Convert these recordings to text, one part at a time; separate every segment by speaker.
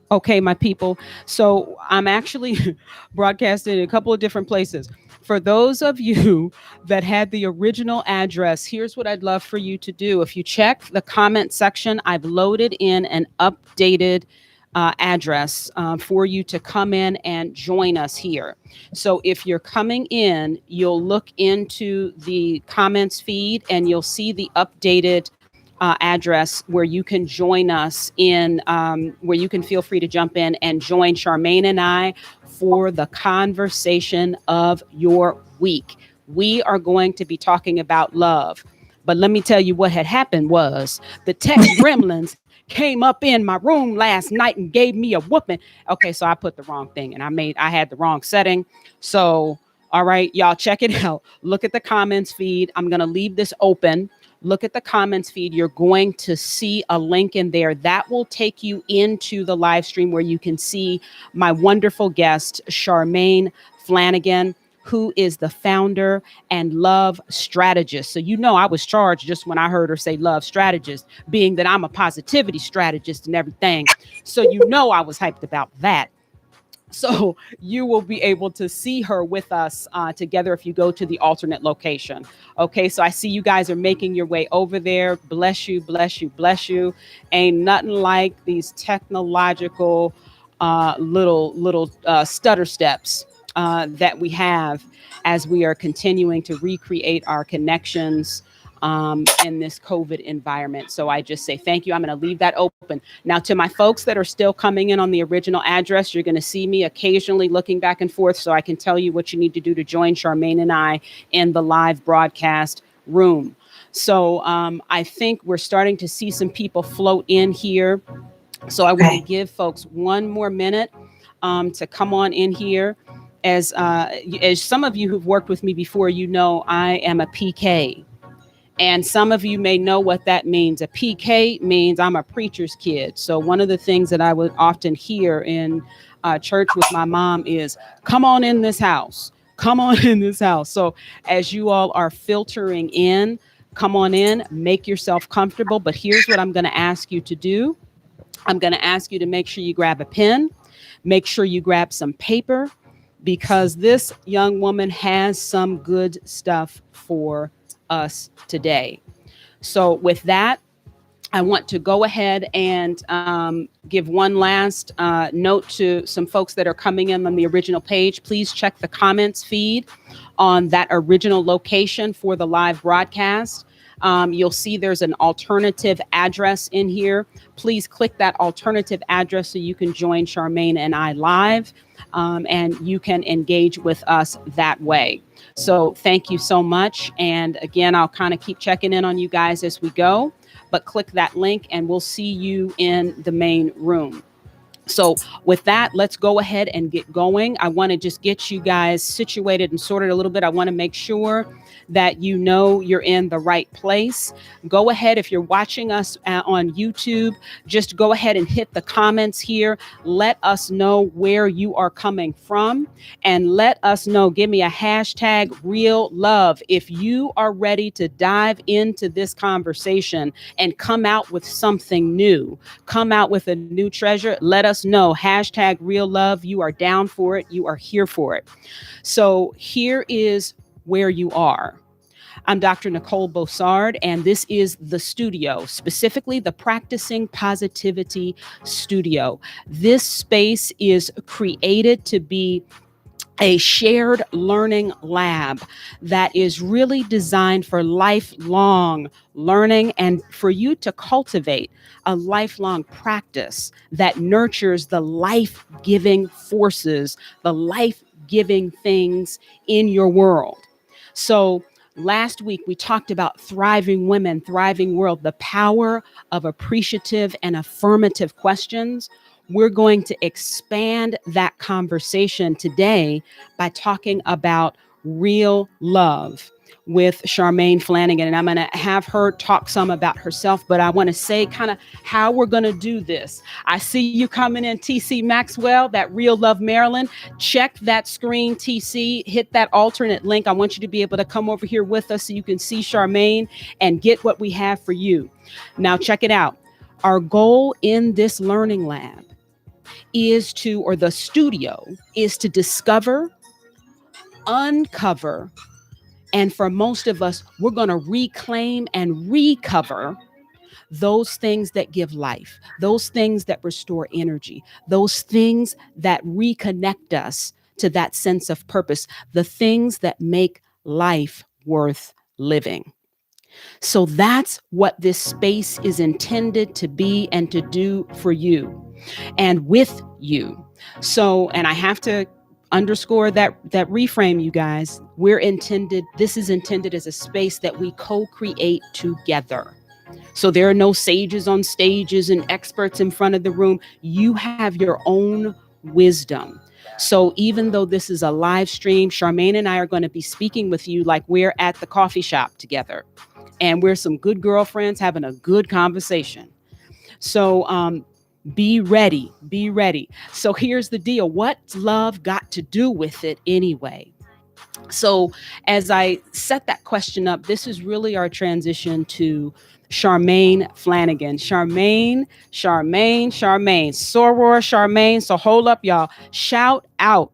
Speaker 1: Okay, my people. So I'm actually broadcasting in a couple of different places. For those of you that had the original address, here's what I'd love for you to do. If you check the comment section, I've loaded in an updated address for you to come in and join us here. So if you're coming in, you'll look into the comments feed and you'll see the updated address where you can join us in, where you can feel free to jump in and join Charmaine and I for the conversation of your week. We are going to be talking about love. But let me tell you what had happened was the tech gremlins came up in my room last night and gave me a whooping. Okay, so I put the wrong thing and I had the wrong setting. So all right, y'all check it out. Look at the comments feed. I'm going to leave this open. Look at the comments feed. You're going to see a link in there that will take you into the live stream where you can see my wonderful guest, Charmaine Flanagan, who is the founder and love strategist. So, I was charged just when I heard her say love strategist, being that I'm a positivity strategist and everything. So, I was hyped about that. So you will be able to see her with us together if you go to the alternate location. Okay, so I see you guys are making your way over there. Bless you, bless you, bless you. Ain't nothing like these technological little stutter steps that we have as we are continuing to recreate our connections in this COVID environment. So I just say thank you. I'm going to leave that open. Now, to my folks that are still coming in on the original address, you're going to see me occasionally looking back and forth so I can tell you what you need to do to join Charmaine and I in the live broadcast room. So I think we're starting to see some people float in here. So I want to give folks one more minute to come on in here. As some of you who've worked with me before, I am a PK. And some of you may know what that means. A PK means I'm a preacher's kid. So one of the things that I would often hear in church with my mom is, come on in this house. Come on in this house. So as you all are filtering in, come on in, make yourself comfortable. But here's what I'm going to ask you to do. I'm going to ask you to make sure you grab a pen, make sure you grab some paper, because this young woman has some good stuff for us today. So with that, I want to go ahead and give one last note to some folks that are coming in on the original page. Please check the comments feed on that original location for the live broadcast. You'll see there's an alternative address in here. Please click that alternative address so you can join Charmaine and I live, and you can engage with us that way. So thank you so much. And again, I'll kind of keep checking in on you guys as we go, but click that link and we'll see you in the main room. So with that, let's go ahead and get going. I want to just get you guys situated and sorted a little bit. I want to make sure that you're in the right place. Go ahead, if you're watching us on YouTube, just go ahead and hit the comments here. Let us know where you are coming from, and let us know, give me a hashtag real love if you are ready to dive into this conversation and come out with something new, come out with a new treasure. Let us know, hashtag real love. You are down for it. You are here for it. So here is where you are. I'm Dr. Nicole Bossard, and this is the studio, specifically the Practicing Positivity Studio. This space is created to be a shared learning lab that is really designed for lifelong learning and for you to cultivate a lifelong practice that nurtures the life-giving forces, the life-giving things in your world. So last week, we talked about thriving women, thriving world, the power of appreciative and affirmative questions. We're going to expand that conversation today by talking about real love with Charmaine Flanagan. And I'm going to have her talk some about herself, but I want to say kind of how we're going to do this. I see you coming in, TC Maxwell, that Real Love Maryland. Check that screen, TC, hit that alternate link. I want you to be able to come over here with us so you can see Charmaine and get what we have for you. Now, check it out. Our goal in this learning lab is to, or the studio is to discover, uncover, and for most of us, we're going to reclaim and recover those things that give life, those things that restore energy, those things that reconnect us to that sense of purpose, the things that make life worth living. So that's what this space is intended to be and to do for you and with you. So, and I have to underscore that reframe, you guys. This is intended as a space that we co-create together. So there are no sages on stages and experts in front of the room. You have your own wisdom. So even though this is a live stream, Charmaine and I are going to be speaking with you like we're at the coffee shop together. And we're some good girlfriends having a good conversation. So be ready, be ready. So here's the deal. What's love got to do with it anyway? So as I set that question up, this is really our transition to Charmaine Flanagan. Charmaine, Soror Charmaine. So hold up, y'all. Shout out.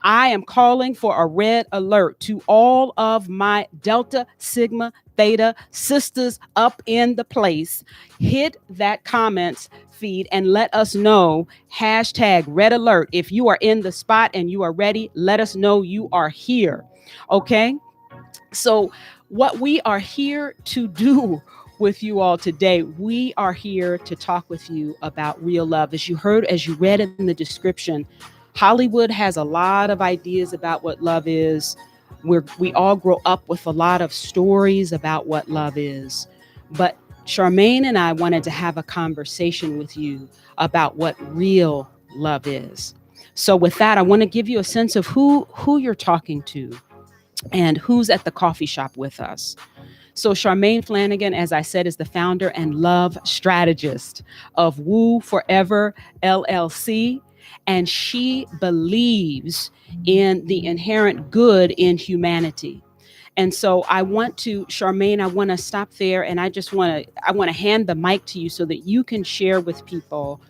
Speaker 1: I am calling for a red alert to all of my Delta Sigma Theta sisters up in the place. Hit that comments feed and let us know hashtag red alert. If you are in the spot and you are ready, let us know you are here. Okay. So what we are here to do with you all today, we are here to talk with you about real love. As you heard, as you read in the description, Hollywood has a lot of ideas about what love is. We all grow up with a lot of stories about what love is. But Charmaine and I wanted to have a conversation with you about what real love is. So with that, I want to give you a sense of who you're talking to and who's at the coffee shop with us. So Charmaine Flanagan, as I said, is the founder and love strategist of Woo Forever LLC. And she believes in the inherent good in humanity. And so Charmaine, I want to stop there, and I want to hand the mic to you so that you can share with people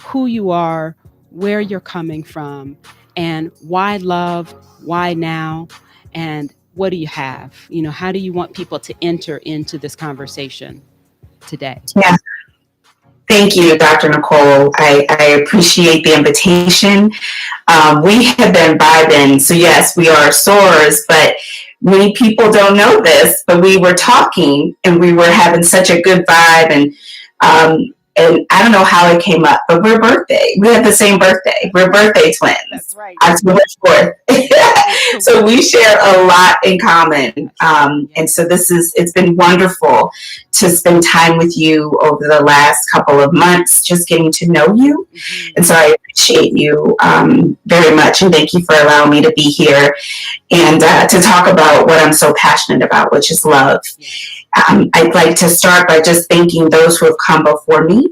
Speaker 1: who you are, where you're coming from, and why love, why now, and what do you have? How do you want people to enter into this conversation today?
Speaker 2: Yeah. Thank you, Dr. Nicole. I appreciate the invitation. We have been vibing. So yes, we are sorors, but many people don't know this, but we were talking and we were having such a good vibe, and I don't know how it came up, but we have the same birthday. We're birthday twins.
Speaker 1: That's right.
Speaker 2: October 4th. So we share a lot in common. And so it's been wonderful to spend time with you over the last couple of months, just getting to know you. Mm-hmm. And so I appreciate you very much. And thank you for allowing me to be here and to talk about what I'm so passionate about, which is love. I'd like to start by just thanking those who have come before me,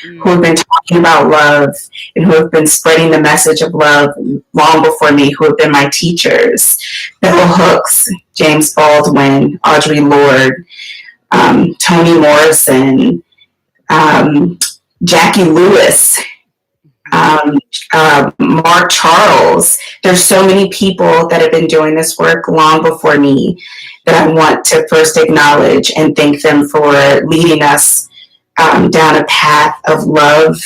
Speaker 2: who have been talking about love and who have been spreading the message of love long before me, who have been my teachers: Bell Hooks, James Baldwin, Audre Lorde, Toni Morrison, Jackie Lewis, Mark Charles. There's so many people that have been doing this work long before me that I want to first acknowledge and thank them for leading us down a path of love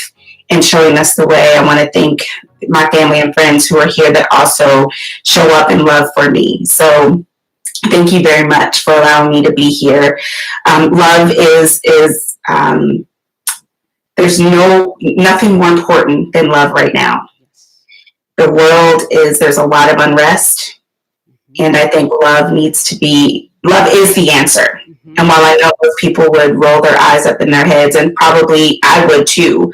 Speaker 2: and showing us the way. I want to thank my family and friends who are here that also show up in love for me. So thank you very much for allowing me to be here. Love is there's nothing more important than love right now. The world there's a lot of unrest, and I think love is the answer. Mm-hmm. And while I know most people would roll their eyes up in their heads, and probably I would too,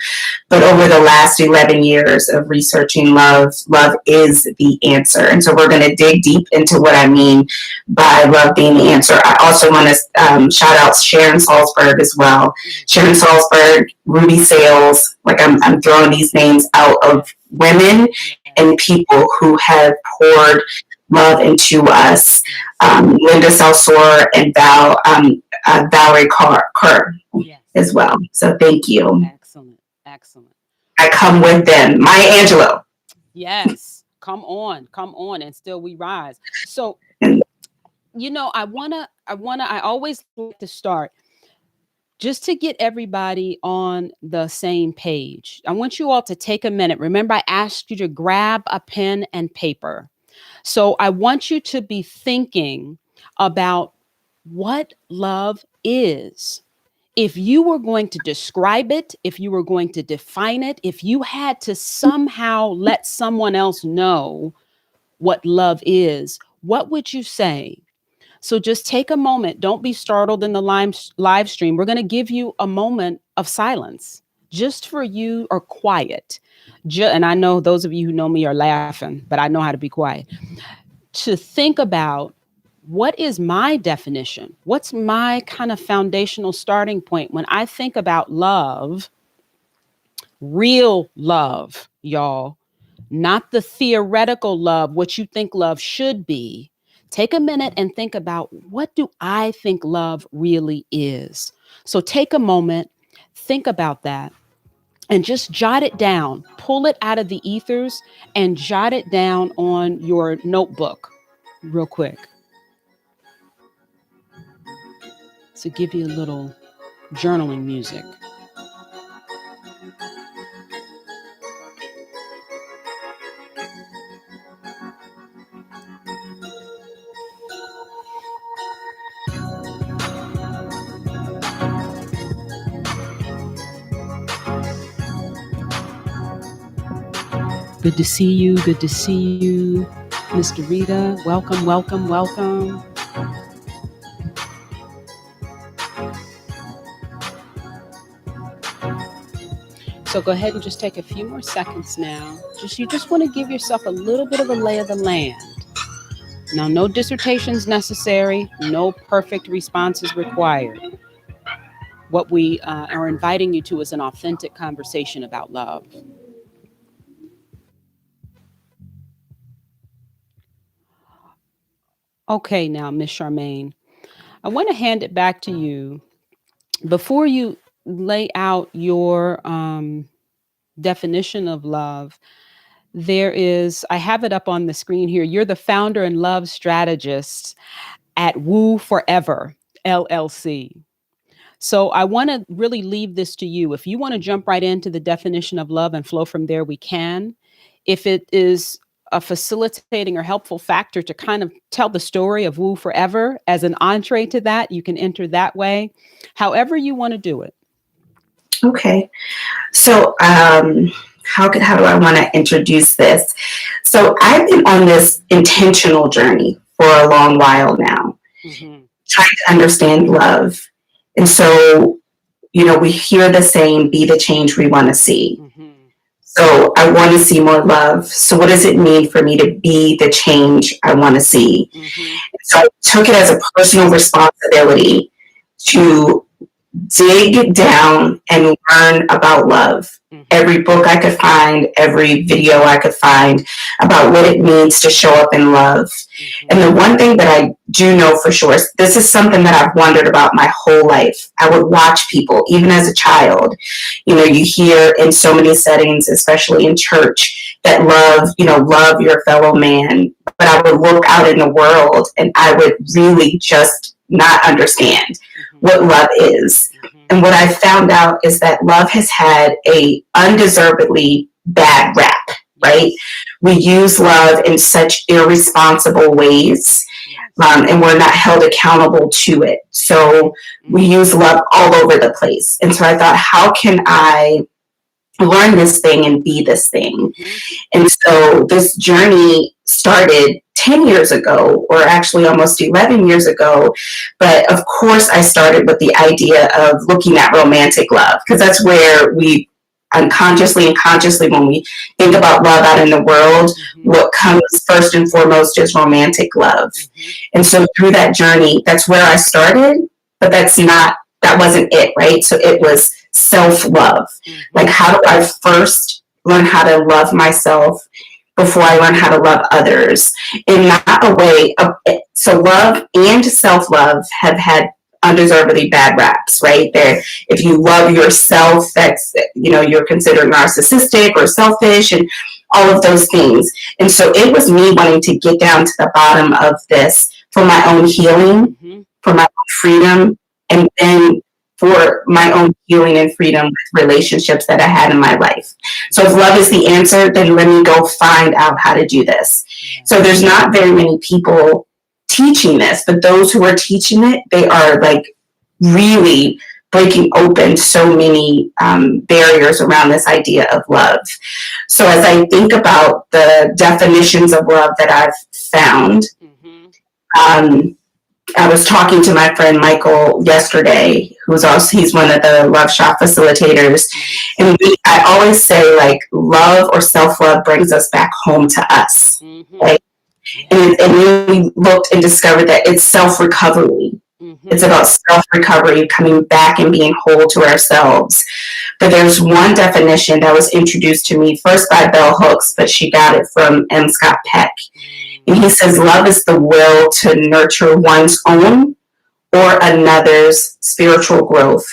Speaker 2: but over the last 11 years of researching love is the answer. And so we're going to dig deep into what I mean by love being the answer. I also want to shout out Sharon Salzberg as well. Sharon Salzberg, Ruby Sales, like I'm throwing these names out of women and people who have poured love into us. Linda Salsor and Valerie Carr as well. So thank you.
Speaker 1: Excellent.
Speaker 2: I come with them. Maya Angelou.
Speaker 1: Yes. Come on, and still we rise. So,
Speaker 2: And
Speaker 1: I always like to start just to get everybody on the same page. I want you all to take a minute. Remember, I asked you to grab a pen and paper. So I want you to be thinking about what love is. If you were going to describe it, if you were going to define it, if you had to somehow let someone else know what love is, what would you say? So just take a moment. Don't be startled in the live stream. We're going to give you a moment of silence just for you, or quiet. And I know those of you who know me are laughing, but I know how to be quiet. To think about, what is my definition? What's my kind of foundational starting point when I think about love, real love, y'all, not the theoretical love, what you think love should be. Take a minute and think about, what do I think love really is? So take a moment, think about that, and just jot it down. Pull it out of the ethers and jot it down on your notebook real quick. To give you a little journaling music. Good to see you. Good to see you, Mr. Rita. Welcome, welcome, welcome. So go ahead and just take a few more seconds now. You just want to give yourself a little bit of a lay of the land. Now, no dissertations necessary, no perfect responses required. What we are inviting you to is an authentic conversation about love. Okay, now, Miss Charmaine, I want to hand it back to you. Before you lay out your definition of love, I have it up on the screen here. You're the founder and love strategist at W Forever, LLC. So I want to really leave this to you. If you want to jump right into the definition of love and flow from there, we can. If it is a facilitating or helpful factor to kind of tell the story of W Forever as an entree to that, you can enter that way. However you want to do it.
Speaker 2: Okay. So how do I want to introduce this? So I've been on this intentional journey for a long while now, trying to understand love. And so, we hear the saying, be the change we want to see. So I want to see more love. So what does it mean for me to be the change I want to see? So I took it as a personal responsibility to dig down and learn about love. Every book I could find, every video I could find about what it means to show up in love. And the one thing that I do know for sure is this is something that I've wondered about my whole life. I would watch people, even as a child. You hear in so many settings, especially in church, that love your fellow man. But I would look out in the world and I would really just not understand what love is. And what I found out is that love has had a undeservedly bad rap, right? We use love in such irresponsible ways, and we're not held accountable to it. So we use love all over the place. And so I thought, how can I learn this thing and be this thing? And so this journey started 10 years ago, or actually almost 11 years ago. But of course, I started with the idea of looking at romantic love, because that's where we unconsciously and consciously, when we think about love out in the world, what comes first and foremost is romantic love. And so through that journey, that's where I started, but that wasn't it, right? So it was self-love. Like, how do I first learn how to love myself before I learn how to love others? In not a way of, so love and self-love have had undeservedly bad raps, right? There, if you love yourself, that's, you're considered narcissistic or selfish and all of those things. And so it was me wanting to get down to the bottom of this for my own healing, for my own freedom, and then for my own healing and freedom with relationships that I had in my life. So if love is the answer, then let me go find out how to do this. So there's not very many people teaching this, but those who are teaching it, they are like really breaking open so many barriers around this idea of love. So as I think about the definitions of love that I've found, I was talking to my friend Michael yesterday, he's one of the Love Shop facilitators. And I always say, like, love or self-love brings us back home to us. Right? And then we looked and discovered that it's self-recovery. It's about self-recovery, coming back and being whole to ourselves. But there's one definition that was introduced to me first by Bell Hooks, but she got it from M. Scott Peck. And he says, love is the will to nurture one's own or another's spiritual growth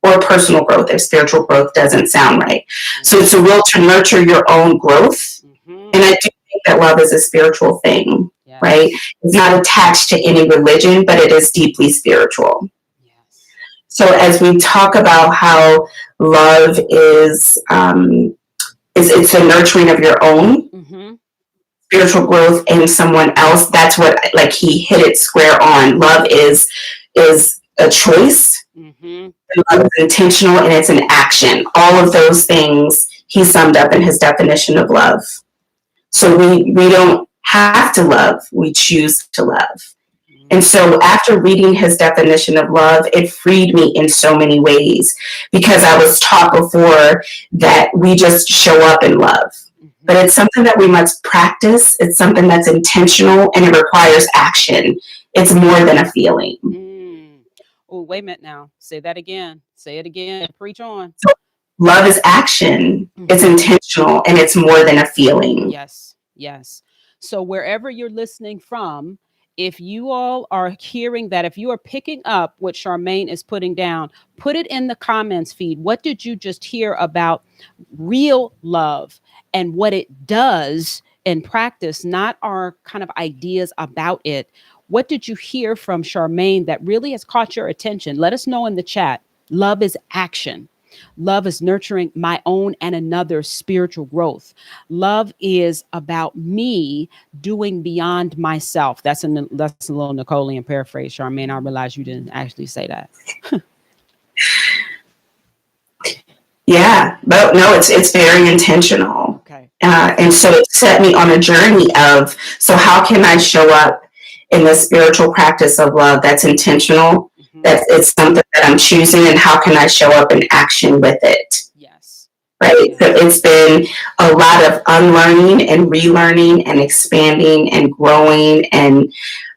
Speaker 2: or personal growth, if spiritual growth doesn't sound right. So it's a will to nurture your own growth. And I do think that love is a spiritual thing, right? It's not attached to any religion, but it is deeply spiritual. So as we talk about how love is it's a nurturing of your own spiritual growth in someone else, that's what, like, he hit it square on. Love is a choice. Love is intentional, and it's an action. All of those things he summed up in his definition of love. So we don't have to love, we choose to love. And so after reading his definition of love, it freed me in so many ways, because I was taught before that we just show up in love. But it's something that we must practice. It's something that's intentional, and it requires action. It's more than a feeling.
Speaker 1: Oh, wait a minute now. Say that again. Say it again. Preach on.
Speaker 2: So love is action. It's intentional, and it's more than a feeling.
Speaker 1: Yes. Yes. So wherever you're listening from, if you all are hearing that, if you are picking up what Charmaine is putting down, put it in the comments feed. What did you just hear about real love and what it does in practice, not our kind of ideas about it? What did you hear from Charmaine that really has caught your attention? Let us know in the chat. Love is action. Love is nurturing my own and another's spiritual growth. Love is about me doing beyond myself. That's a little Napoleon paraphrase, Charmaine. I realize you didn't actually say that.
Speaker 2: Yeah, but no, it's very intentional.
Speaker 1: Okay.
Speaker 2: And so it set me on a journey of, so how can I show up in the spiritual practice of love that's intentional, that it's something that I'm choosing, and how can I show up in action with it?
Speaker 1: Yes.
Speaker 2: Right. So it's been a lot of unlearning and relearning and expanding and growing, and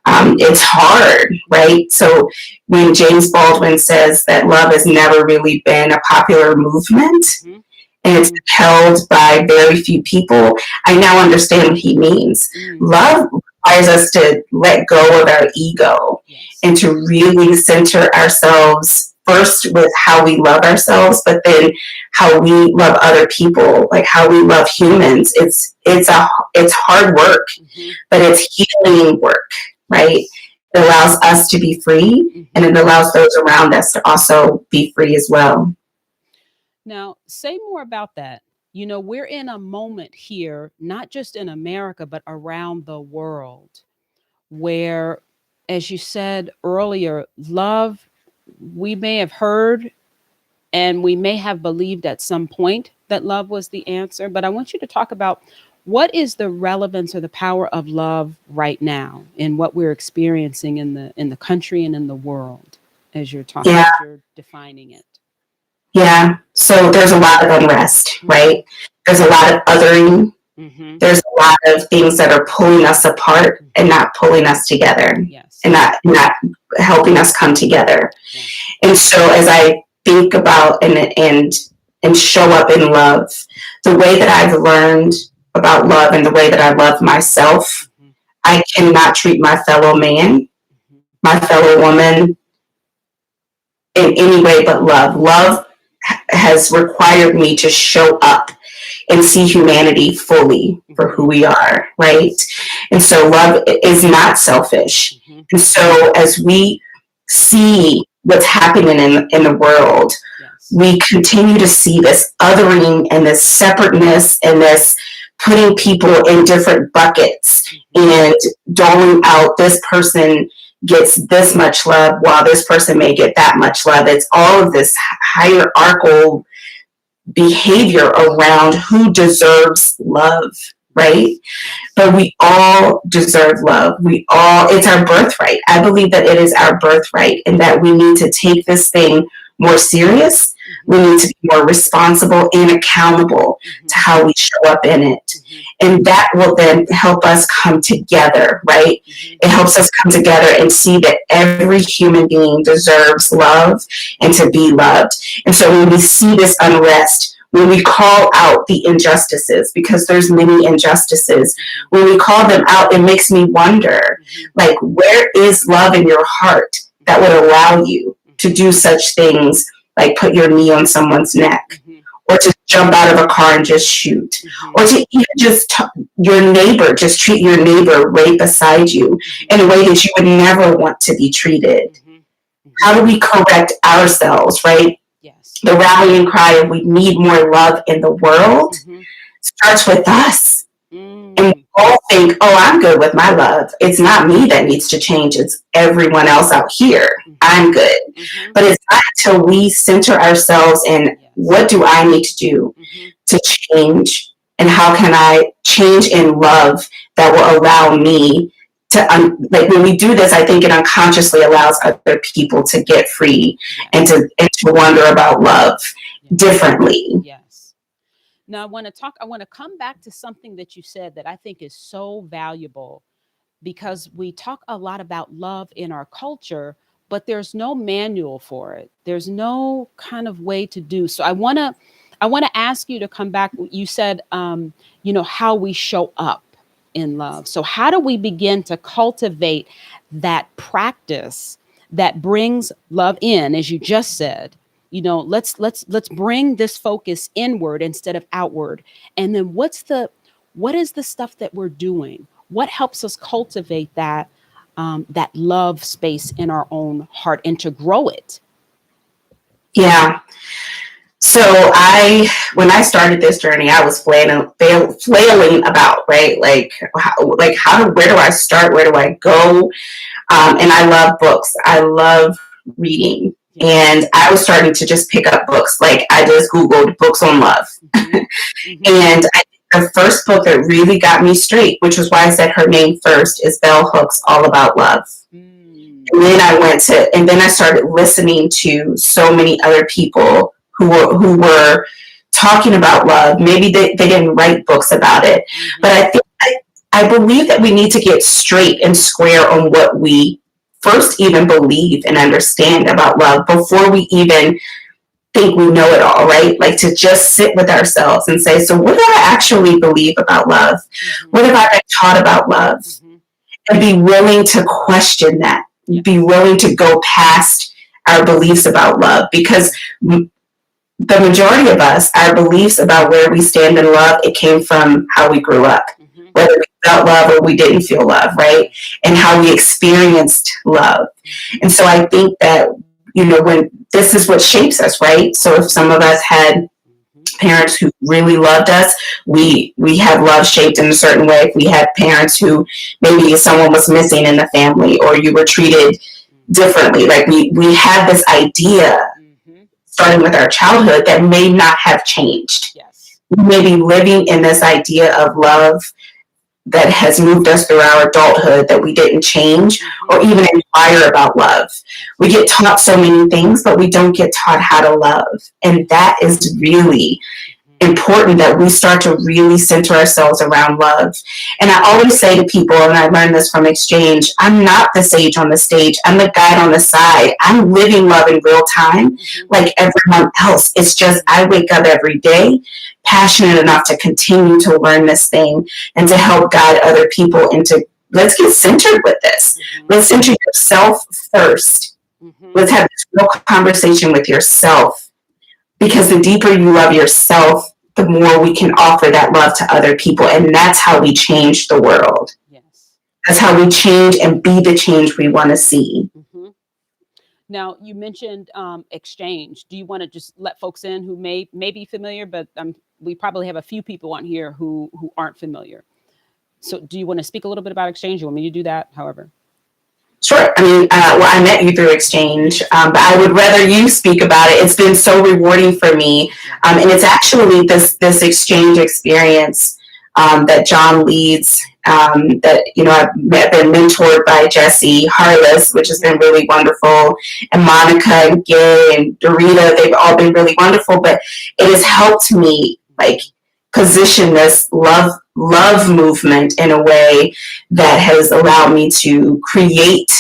Speaker 2: it's hard, right? So when James Baldwin says that love has never really been a popular movement, and it's held by very few people, I now understand what he means. Love requires us to let go of our ego and to really center ourselves first with how we love ourselves, but then how we love other people, like how we love humans. It's hard work, but it's healing work, right? It allows us to be free, and it allows those around us to also be free as well.
Speaker 1: Now, say more about that. You know, we're in a moment here, not just in America, but around the world, where, as you said earlier, love, we may have heard and we may have believed at some point that love was the answer. But I want you to talk about what is the relevance or the power of love right now in what we're experiencing in the country and in the world, as you're talking, as you're defining it.
Speaker 2: Yeah. So there's a lot of unrest, right? There's a lot of othering. There's a lot of things that are pulling us apart and not pulling us together, and not helping us come together. And so as I think about and show up in love, the way that I've learned about love and the way that I love myself, I cannot treat my fellow man, my fellow woman, in any way but love. Love has required me to show up and see humanity fully for who we are, right? And so love is not selfish. And so as we see what's happening in the world, we continue to see this othering and this separateness and this putting people in different buckets and doling out this person gets this much love while this person may get that much love. It's all of this hierarchical behavior around who deserves love, right? But we all deserve love. It's our birthright. I believe that it is our birthright and that we need to take this thing more serious. We need to be more responsible and accountable to how we show up in it. And that will then help us come together, right? It helps us come together and see that every human being deserves love and to be loved. And so when we see this unrest, when we call out the injustices, because there's many injustices, when we call them out, it makes me wonder, like, where is love in your heart that would allow you to do such things like put your knee on someone's neck, or to jump out of a car and just shoot, or to even just treat your neighbor right beside you in a way that you would never want to be treated. How do we correct ourselves, right? The rallying cry of we need more love in the world starts with us. And we all think, oh, I'm good with my love. It's not me that needs to change. It's everyone else out here. I'm good. But it's not until we center ourselves in what do I need to do to change, and how can I change in love that will allow me to, like, when we do this, I think it unconsciously allows other people to get free and to wonder about love differently.
Speaker 1: Yes. Now, I want to come back to something that you said that I think is so valuable, because we talk a lot about love in our culture, but there's no manual for it. There's no kind of way to do. So I want to ask you to come back. You said, how we show up in love. So how do we begin to cultivate that practice that brings love in, as you just said? Let's bring this focus inward instead of outward. And then what is the stuff that we're doing? What helps us cultivate that love space in our own heart and to grow it?
Speaker 2: Yeah. So when I started this journey, I was flailing about, right? Like, where do I start? Where do I go? And I love books. I love reading. And I was starting to just pick up books. Like, I just Googled books on love. And the first book that really got me straight, which was why I said her name first, is Bell Hooks' All About Love. And then I started listening to so many other people who were talking about love. Maybe they didn't write books about it, but I believe that we need to get straight and square on what we first even believe and understand about love before we even think we know it all, right? Like, to just sit with ourselves and say, so what do I actually believe about love? What have I been taught about love? And be willing to question that. Be willing to go past our beliefs about love, because the majority of us, our beliefs about where we stand in love, it came from how we grew up, whether we felt love or we didn't feel love, right? And how we experienced love. And so I think that, when this is what shapes us, right? So if some of us had parents who really loved us, we have love shaped in a certain way. If we had parents who maybe someone was missing in the family, or you were treated differently, like we had this idea starting with our childhood that may not have changed. We may be living in this idea of love that has moved us through our adulthood that we didn't change or even inquire about love. We get taught so many things, but we don't get taught how to love. And that is really important, that we start to really center ourselves around love. And I always say to people, and I learned this from exchange, I'm not the sage on the stage. I'm the guide on the side. I'm living love in real time like everyone else. It's just I wake up every day passionate enough to continue to learn this thing and to help guide other people into, let's get centered with this. Let's center yourself first
Speaker 1: Mm-hmm.
Speaker 2: Let's have this real conversation with yourself, because the deeper you love yourself, the more we can offer that love to other people. And that's how we change the world.
Speaker 1: Yes.
Speaker 2: That's how we change and be the change we want to see.
Speaker 1: Mm-hmm. Now, you mentioned exchange. Do you want to just let folks in who may be familiar, but we probably have a few people on here who aren't familiar. So, do you want to speak a little bit about exchange? You want me to do that? However.
Speaker 2: Sure. I mean, well, I met you through exchange, but I would rather you speak about it. It's been so rewarding for me, and it's actually this exchange experience that John leads. That I've been mentored by Jesse Harless, which has been really wonderful, and Monica and Gay and Dorita. They've all been really wonderful, but it has helped me position this love movement in a way that has allowed me to create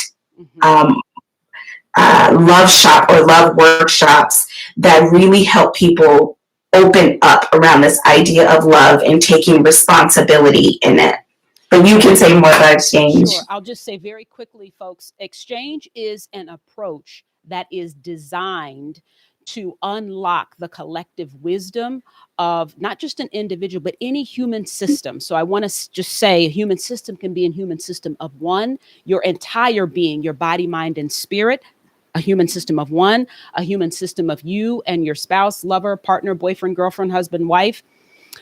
Speaker 2: love shop or love workshops that really help people open up around this idea of love and taking responsibility in it. But you can say more about exchange.
Speaker 1: Sure. I'll just say very quickly, folks, exchange is an approach that is designed to unlock the collective wisdom of not just an individual, but any human system. So I want to just say a human system can be a human system of one, your entire being, your body, mind, and spirit. A human system of one, a human system of you and your spouse, lover, partner, boyfriend, girlfriend, husband, wife,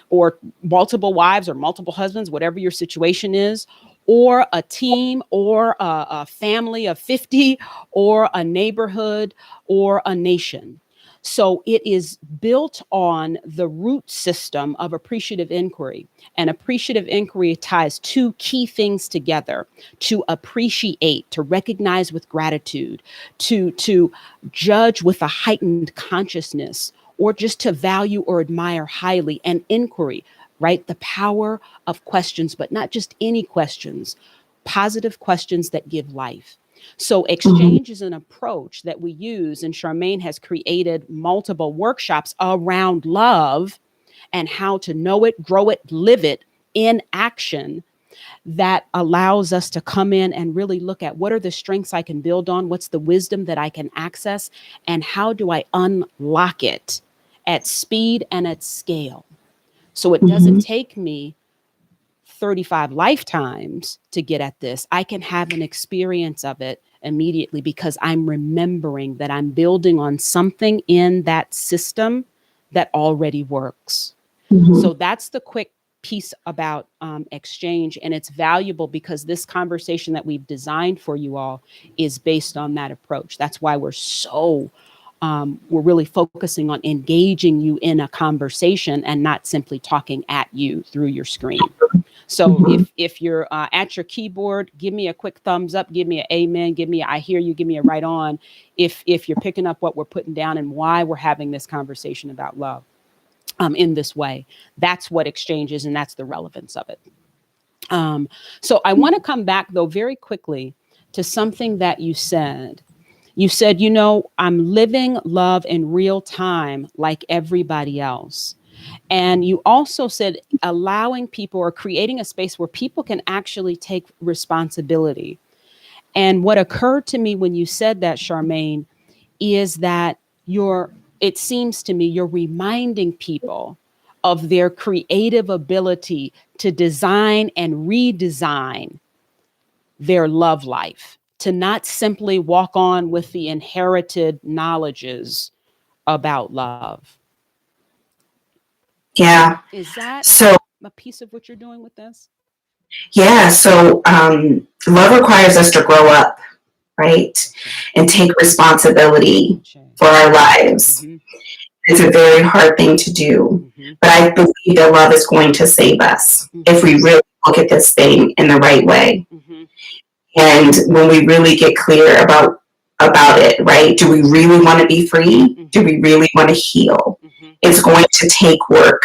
Speaker 1: or multiple wives or multiple husbands, whatever your situation is, or a team, or a family of 50, or a neighborhood, or a nation. So it is built on the root system of appreciative inquiry. And appreciative inquiry ties two key things together: to appreciate, to recognize with gratitude, to judge with a heightened consciousness, or just to value or admire highly, and inquiry, right? The power of questions, but not just any questions, positive questions that give life. So exchange is an approach that we use, and Charmaine has created multiple workshops around love and how to know it, grow it, live it in action, that allows us to come in and really look at what are the strengths I can build on, what's the wisdom that I can access, and how do I unlock it at speed and at scale. So it doesn't take me 35 lifetimes to get at this. I can have an experience of it immediately because I'm remembering that I'm building on something in that system that already works. So that's the quick piece about exchange, and it's valuable because this conversation that we've designed for you all is based on that approach. That's why we're really focusing on engaging you in a conversation and not simply talking at you through your screen. So if you're at your keyboard, give me a quick thumbs up, give me an amen, give me a I hear you, give me a right on if you're picking up what we're putting down and why we're having this conversation about love in this way. That's what exchange is, and that's the relevance of it. So I want to come back, though, very quickly to something that you said. You said, I'm living love in real time like everybody else. And you also said allowing people or creating a space where people can actually take responsibility. And what occurred to me when you said that, Charmaine, is that it seems to me you're reminding people of their creative ability to design and redesign their love life, to not simply walk on with the inherited knowledges about love.
Speaker 2: Yeah.
Speaker 1: Is that
Speaker 2: So,
Speaker 1: a piece of what you're doing with this?
Speaker 2: yeah. So, love requires us to grow up, right? And take responsibility for our lives. It's a very hard thing to do, but I believe that love is going to save us if we really look at this thing in the right way. And when we really get clear about it, right? Do we really want to be free? Do we really want to heal? It's going to take work.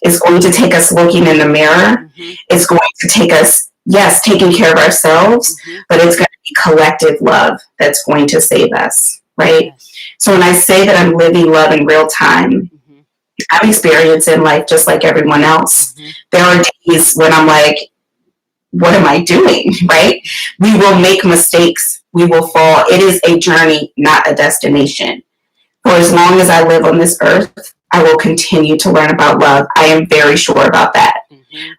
Speaker 2: It's going to take us looking in the mirror. It's going to take us, yes, taking care of ourselves, but it's going to be collective love that's going to save us, right? So when I say that I'm living love in real time, I'm experiencing life just like everyone else. There are days when I'm like, what am I doing, right? We will make mistakes. we will fall. It is a journey, not a destination. For as long as I live on this earth, I will continue to learn about love. I am very sure about that.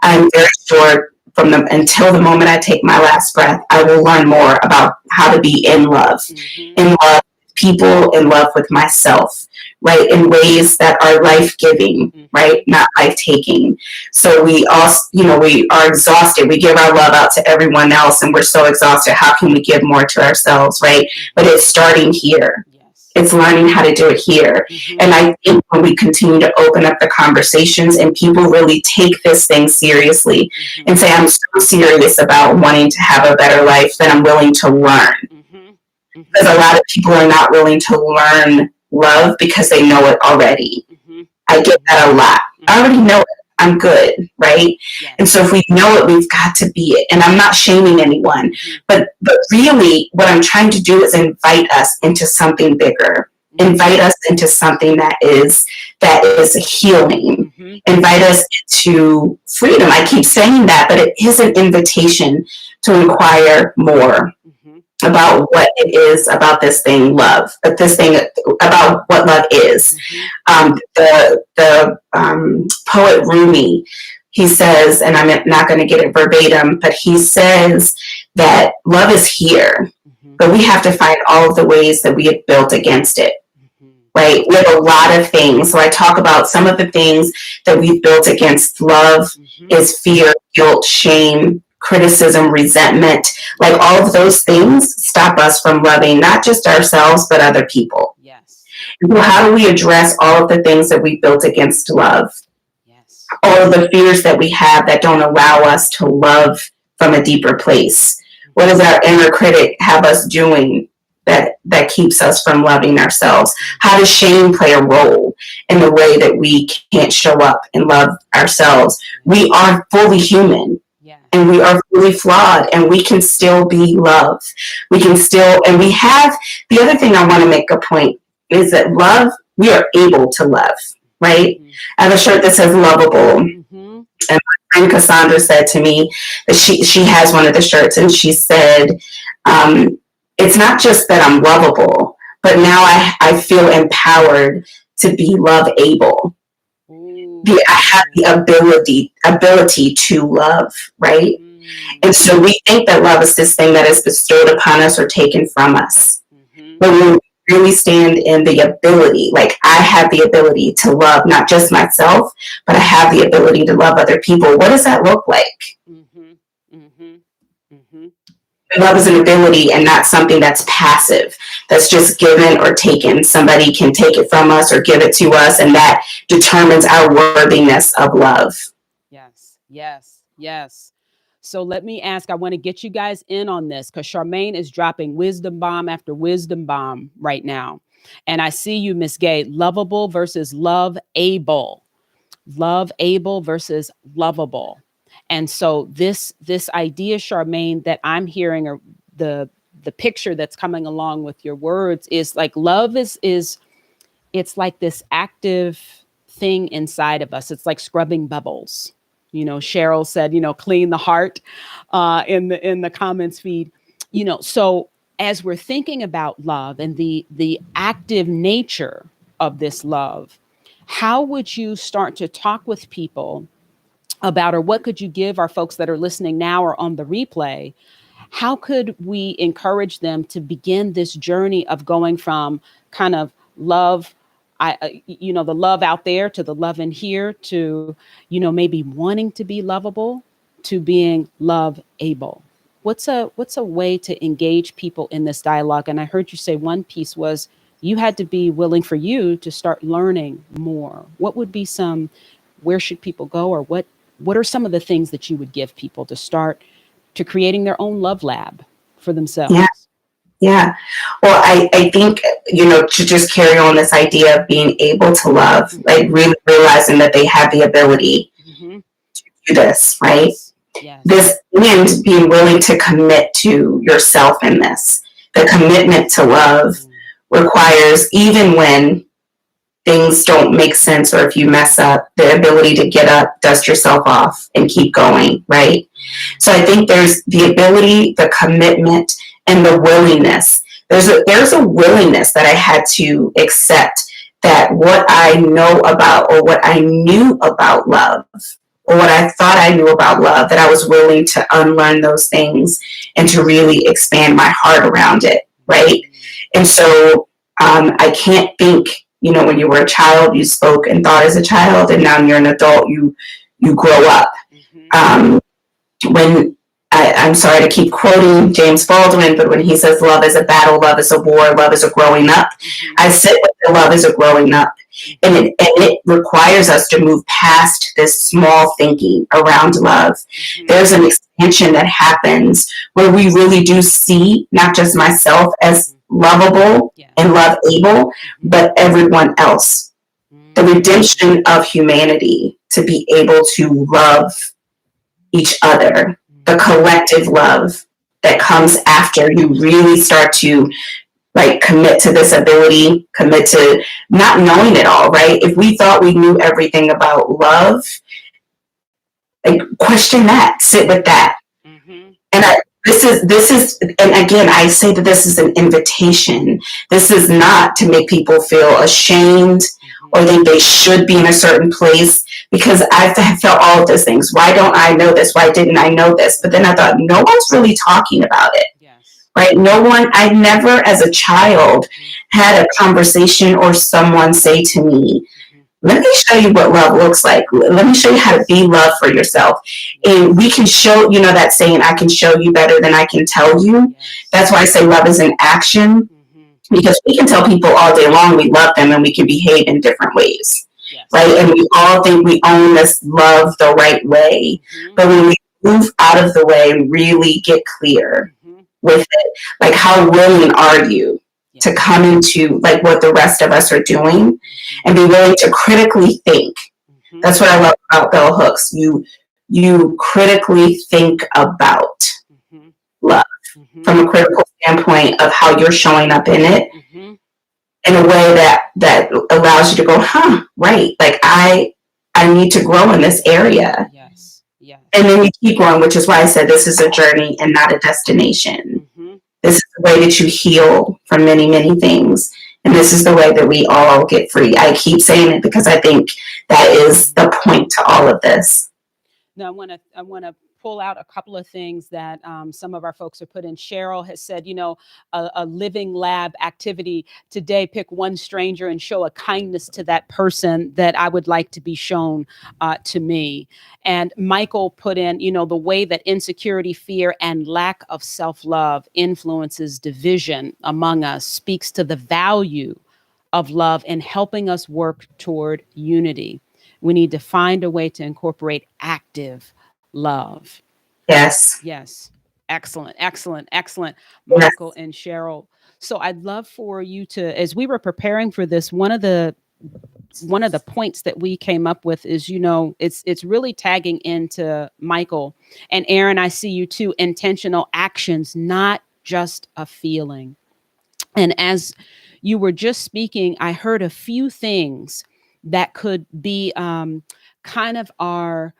Speaker 2: I'm very sure until the moment I take my last breath, I will learn more about how to be in love with people, in love with myself, right? In ways that are life-giving, right? Not life-taking. So we also, we are exhausted. We give our love out to everyone else and we're so exhausted. How can we give more to ourselves, right? But it's starting here. It's learning how to do it here. And I think when we continue to open up the conversations and people really take this thing seriously and say, I'm so serious about wanting to have a better life, then I'm willing to learn. Because a lot of people are not willing to learn love because they know it already. I get that a lot. I already know it. I'm good, right? And so if we know it, we've got to be it. And I'm not shaming anyone, but really what I'm trying to do is invite us into something bigger. Invite us into something that is healing. Invite us into freedom. I keep saying that, but it is an invitation to inquire more about what it is about this thing, love, but this thing about what love is. The poet Rumi, he says, and I'm not going to get it verbatim, but he says that love is here, but we have to find all of the ways that we have built against it. Right? We have a lot of things. So I talk about some of the things that we've built against love is fear, guilt, shame, criticism, resentment. Like all of those things stop us from loving not just ourselves, but other people. So how do we address all of the things that we built against love? All of the fears that we have that don't allow us to love from a deeper place? What does our inner critic have us doing that keeps us from loving ourselves? How does shame play a role in the way that we can't show up and love ourselves? We are fully human. And we are fully flawed, and we can still be loved. We can still, and we have, the other thing I want to make a point is that love, we are able to love, right? I have a shirt that says lovable. And my friend Cassandra said to me that she has one of the shirts, and she said, it's not just that I'm lovable, but now I feel empowered to be love able. I have the ability to love, right? And so we think that love is this thing that is bestowed upon us or taken from us. But when we really stand in the ability, like I have the ability to love not just myself, but I have the ability to love other people. What does that look like? Love is an ability and not something that's passive, that's just given or taken. Somebody can take it from us or give it to us, and that determines our worthiness of love.
Speaker 1: Yes. So let me ask, I want to get you guys in on this because Charmaine is dropping wisdom bomb after wisdom bomb right now. And I see you, Miss Gay, lovable versus love able. Love able versus lovable. And so this idea, Charmaine, that I'm hearing, or the picture that's coming along with your words, is like love is it's like this active thing inside of us. It's like scrubbing bubbles. Cheryl said, clean the heart in the comments feed. So as we're thinking about love and the active nature of this love, how would you start to talk with people about, or what could you give our folks that are listening now or on the replay? How could we encourage them to begin this journey of going from kind of love, the love out there, to the love in here, to, maybe wanting to be lovable, to being love able? What's a way to engage people in this dialogue? And I heard you say one piece was you had to be willing for you to start learning more. What would be where should people go, or what are some of the things that you would give people to start to creating their own love lab for themselves?
Speaker 2: Yeah. Well, I think, to just carry on this idea of being able to love, like really realizing that they have the ability to do this, right? This, and being willing to commit to yourself in this. The commitment to love requires, even when things don't make sense or if you mess up, the ability to get up, dust yourself off, and keep going, right? So I think there's the ability, the commitment, and the willingness. There's a willingness that I had to accept that what I know about or what I knew about love or what I thought I knew about love, that I was willing to unlearn those things and to really expand my heart around it, right? And so I can't think, when you were a child, you spoke and thought as a child, and now you're an adult, you grow up. When I'm sorry to keep quoting James Baldwin, but when he says love is a battle, love is a war, love is a growing up, I sit with the love is a growing up. And it requires us to move past this small thinking around love. There's an expansion that happens where we really do see not just myself as lovable and love-able, but everyone else. The redemption of humanity to be able to love each other, the collective love that comes after you really start to commit to this ability, commit to not knowing it all, right? If we thought we knew everything about love, question that, sit with that. And this is, and again, I say that this is an invitation. This is not to make people feel ashamed or think they should be in a certain place, because I've felt all of those things. Why don't I know this? Why didn't I know this? But then I thought, no one's really talking about it. Right? No one, I never as a child had a conversation or someone say to me, let me show you what love looks like. Let me show you how to be love for yourself. And we can show, that saying, I can show you better than I can tell you. That's why I say love is an action, because we can tell people all day long we love them and we can behave in different ways. Right? And we all think we own this love the right way. But when we move out of the way and really get clear with it, how willing are you to come into what the rest of us are doing and be willing to critically think. That's what I love about bell hooks. You critically think about love from a critical standpoint of how you're showing up in it in a way that allows you to go, right, I need to grow in this area. And then you keep going, which is why I said this is a journey and not a destination. This is the way that you heal from many, many things. And this is the way that we all get free. I keep saying it because I think that is the point to all of this.
Speaker 1: Now, I want to pull out a couple of things that some of our folks have put in. Cheryl has said, a living lab activity today, pick one stranger and show a kindness to that person that I would like to be shown to me. And Michael put in, the way that insecurity, fear, and lack of self-love influences division among us speaks to the value of love in helping us work toward unity. We need to find a way to incorporate active love.
Speaker 2: Yes.
Speaker 1: Excellent. Michael and Cheryl. So I'd love for you to, as we were preparing for this, one of the points that we came up with is, it's really tagging into Michael and Aaron. I see you too. Intentional actions, not just a feeling. And as you were just speaking, I heard a few things that could be kind of our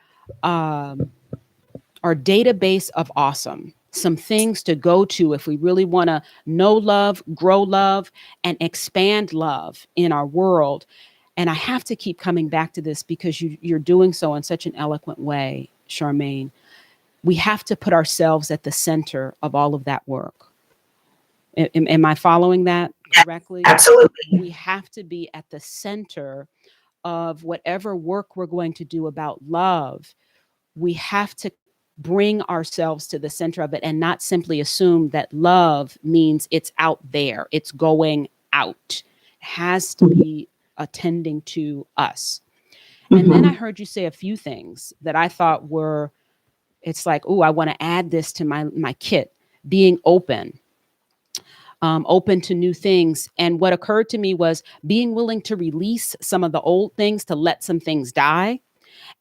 Speaker 1: database of awesome. Some things to go to if we really want to know love, grow love, and expand love in our world. And I have to keep coming back to this because you're doing so in such an eloquent way, Charmaine. We have to put ourselves at the center of all of that work. Am I following that correctly?
Speaker 2: Absolutely.
Speaker 1: We have to be at the center of whatever work we're going to do about love. We have to bring ourselves to the center of it and not simply assume that love means it's out there, it's going out. It has to be attending to us. And then I heard you say a few things that I thought were, it's like, I want to add this to my kit, being open. Open to new things. And what occurred to me was being willing to release some of the old things, to let some things die,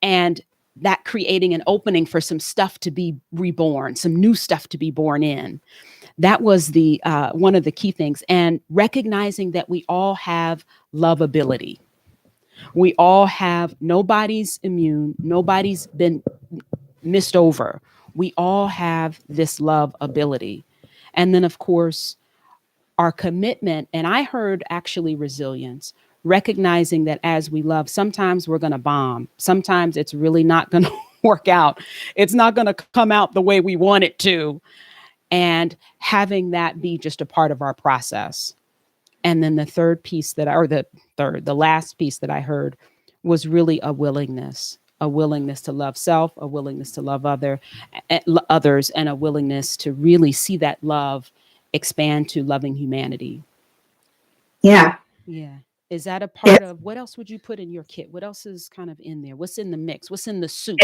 Speaker 1: and that creating an opening for some stuff to be reborn, some new stuff to be born in. That was the one of the key things. And recognizing that we all have lovability. We all have, nobody's immune, nobody's been missed over. We all have this love ability. And then, of course, our commitment, and I heard actually resilience, recognizing that as we love, sometimes we're going to bomb. Sometimes it's really not going to work out. It's not going to come out the way we want it to. And having that be just a part of our process. And then the third piece that, or the last piece that I heard was really a willingness to love self, a willingness to love others, and a willingness to really see that love expand to loving humanity.
Speaker 2: Yeah.
Speaker 1: Yeah. Is that a part of, what else would you put in your kit? What else is kind of in there? What's in the mix? What's in the soup?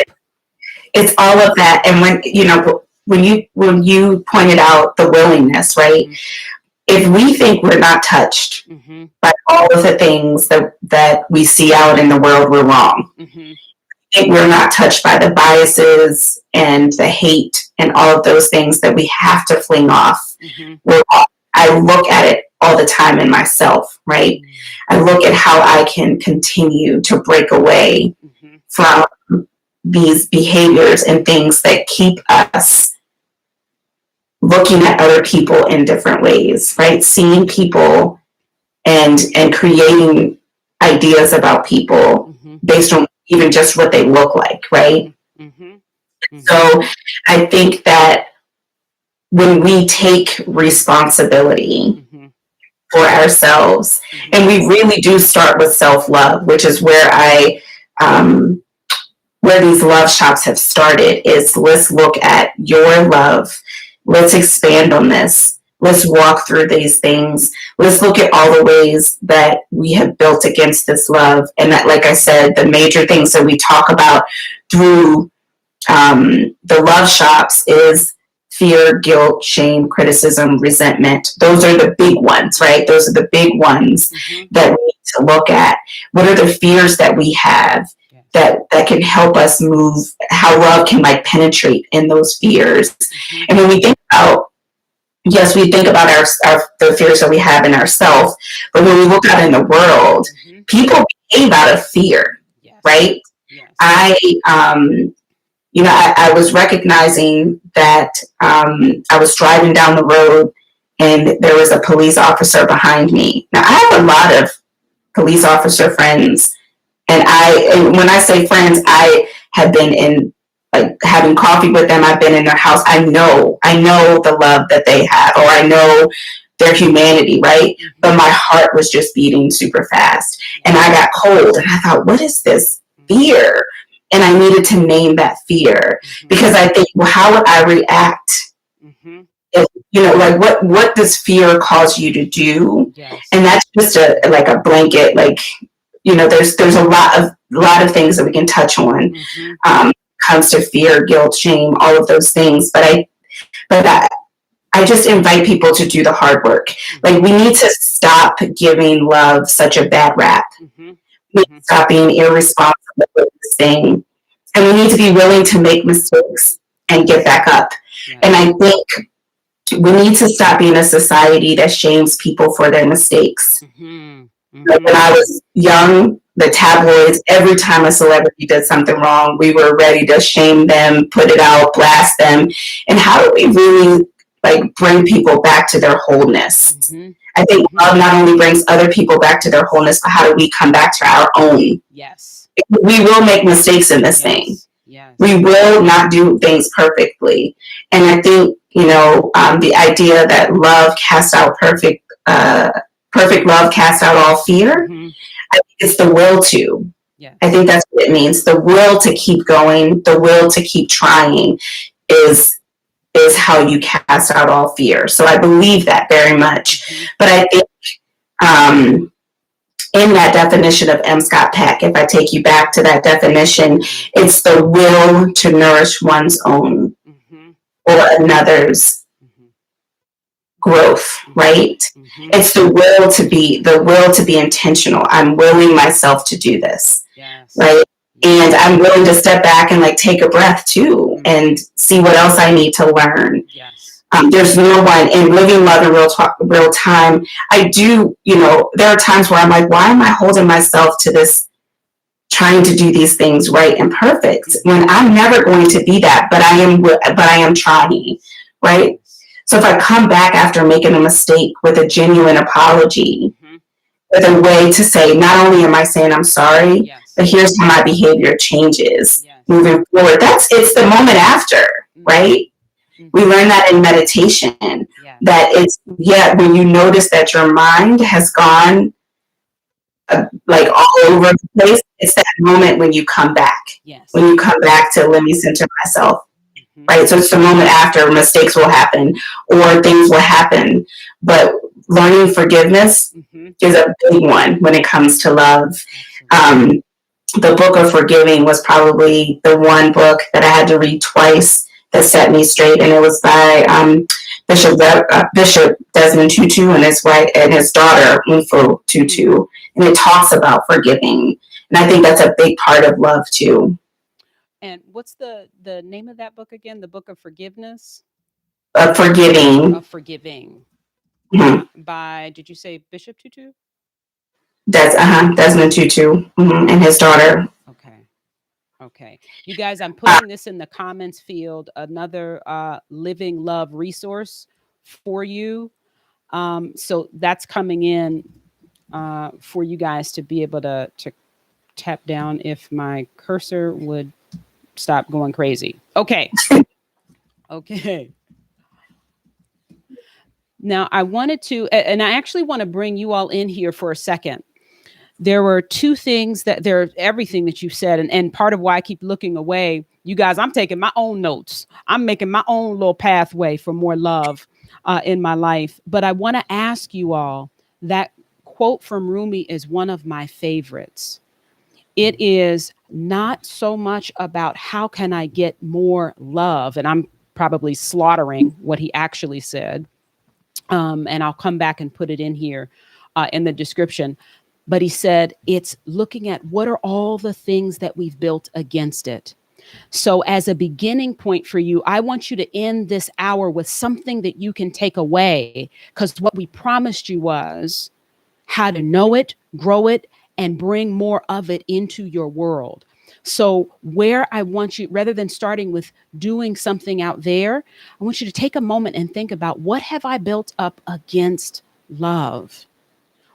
Speaker 2: It's all of that. And when you pointed out the willingness, right? Mm-hmm. If we think we're not touched mm-hmm. by all of the things that we see out in the world, we're wrong. Mm-hmm. If we're not touched by the biases and the hate and all of those things that we have to fling off. Mm-hmm. I look at it all the time in myself, right? Mm-hmm. I look at how I can continue to break away mm-hmm. from these behaviors and things that keep us looking at other people in different ways, right? Seeing people and creating ideas about people mm-hmm. based on even just what they look like, right? Mm-hmm. Mm-hmm. So I think that when we take responsibility mm-hmm. for ourselves, mm-hmm. and we really do start with self-love, which is where where these love shops have started, is let's look at your love. Let's expand on this. Let's walk through these things. Let's look at all the ways that we have built against this love. And that, like I said, the major things that we talk about through the love shops is fear, guilt, shame, criticism, resentment. Those are the big ones, right? Those are the big ones mm-hmm. that we need to look at. What are the fears that we have that can help us move, how love can like penetrate in those fears. Mm-hmm. And when we think about, yes, we think about the fears that we have in ourselves, but when we look out in the world, mm-hmm. people behave out of fear, yes. right? Yes. I was recognizing that I was driving down the road and there was a police officer behind me. Now, I have a lot of police officer friends. And when I say friends, I have been in, like, having coffee with them. I've been in their house. I know the love that they have, or I know their humanity, right? Mm-hmm. But my heart was just beating super fast. And I got cold and I thought, what is this fear? And I needed to name that fear mm-hmm. because I think, well, how would I react? Mm-hmm. If, what does fear cause you to do? Yes. And that's just a blanket, there's a lot of things that we can touch on. Mm-hmm. Comes to fear, guilt, shame, all of those things. But I just invite people to do the hard work. Mm-hmm. Like, we need to stop giving love such a bad rap. Mm-hmm. We need to stop being irresponsible with this thing. And we need to be willing to make mistakes and get back up. Yeah. And I think we need to stop being a society that shames people for their mistakes. Mm-hmm. Mm-hmm. Like, when I was young, the tabloids, every time a celebrity did something wrong, we were ready to shame them, put it out, blast them. And how do we really bring people back to their wholeness? Mm-hmm. I think love not only brings other people back to their wholeness, but how do we come back to our own? Yes. We will make mistakes in this thing. Yes. We will not do things perfectly. And I think, the idea that love casts out perfect love casts out all fear. Mm-hmm. I think it's the will to. Yes. I think that's what it means. The will to keep going, the will to keep trying is how you cast out all fear. So I believe that very much. Mm-hmm. But I think in that definition of M. Scott Peck, if I take you back to that definition, it's the will to nourish one's own mm-hmm. or another's growth, right? Mm-hmm. It's the will to be intentional. I'm willing myself to do this, yes. right? And I'm willing to step back and take a breath too, mm-hmm. and see what else I need to learn. Yes. There's no one in living love in real time. I do, there are times where I'm like, why am I holding myself to this trying to do these things right and perfect, when I'm never going to be that, but I am trying, right? So if I come back after making a mistake with a genuine apology, with a way to say, not only am I saying I'm sorry, but here's how my behavior changes moving forward. It's the moment after, right? We learn that in meditation, that it's, when you notice that your mind has gone like all over the place, it's that moment when you come back. When you come back to, let me center myself, right? So it's the moment after. Mistakes will happen or things will happen. But learning forgiveness is a big one when it comes to love. The book of Forgiving was probably the one book that I had to read twice that set me straight, and it was by Bishop Desmond Tutu and his wife and his daughter Mfu Tutu, and it talks about forgiving, and I think that's a big part of love too.
Speaker 1: And what's the name of that book again? The Book of Forgiveness?
Speaker 2: Forgiving.
Speaker 1: Of Forgiving.
Speaker 2: Mm-hmm.
Speaker 1: By, did you say Bishop Tutu?
Speaker 2: Desmond Tutu and his daughter.
Speaker 1: Okay. You guys, I'm putting this in the comments field, another Living Love resource for you. So that's coming in for you guys to be able to tap down if my cursor would stop going crazy. Okay. Now I wanted to, and I actually want to bring you all in here for a second. There were two things everything that you said, and part of why I keep looking away, you guys, I'm taking my own notes. I'm making my own little pathway for more love in my life. But I want to ask you all, that quote from Rumi is one of my favorites. It is not so much about how can I get more love, and I'm probably slaughtering what he actually said. And I'll come back and put it in here in the description. But he said, it's looking at what are all the things that we've built against it. So as a beginning point for you, I want you to end this hour with something that you can take away, because what we promised you was how to know it, grow it, and bring more of it into your world. So where I want you, rather than starting with doing something out there, I want you to take a moment and think about, what have I built up against love?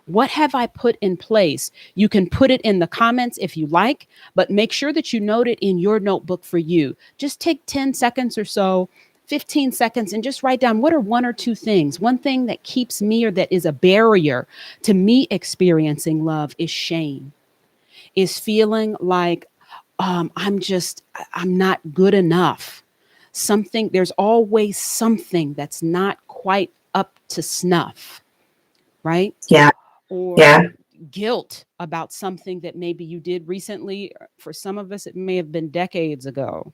Speaker 1: What have I put in place? You can put it in the comments if you like, but make sure that you note it in your notebook for you. Just take 10 seconds or so, 15 seconds, and just write down, what are one or two things? One thing that keeps me, or that is a barrier to me experiencing love, is shame, is feeling like I'm not good enough. There's always something that's not quite up to snuff, right?
Speaker 2: Yeah.
Speaker 1: Or guilt about something that maybe you did recently. For some of us, it may have been decades ago,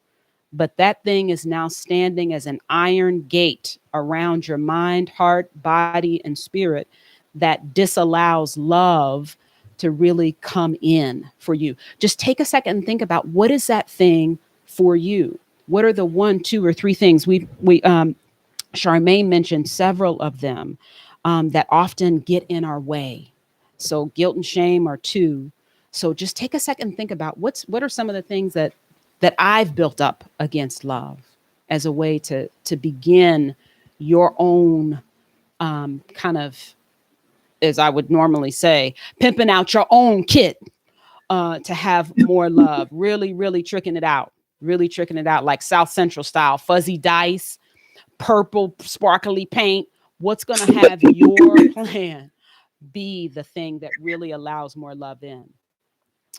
Speaker 1: but that thing is now standing as an iron gate around your mind, heart, body, and spirit that disallows love to really come in for you. Just take a second and think about, what is that thing for you? What are the 1, 2, or 3 things? Charmaine mentioned several of them that often get in our way. So guilt and shame are 2. So just take a second and think about, what are some of the things that I've built up against love, as a way to begin your own kind of, as I would normally say, pimping out your own kit to have more love. Really, really tricking it out. Like South Central style, fuzzy dice, purple sparkly paint. What's going to have your plan be the thing that really allows more love in?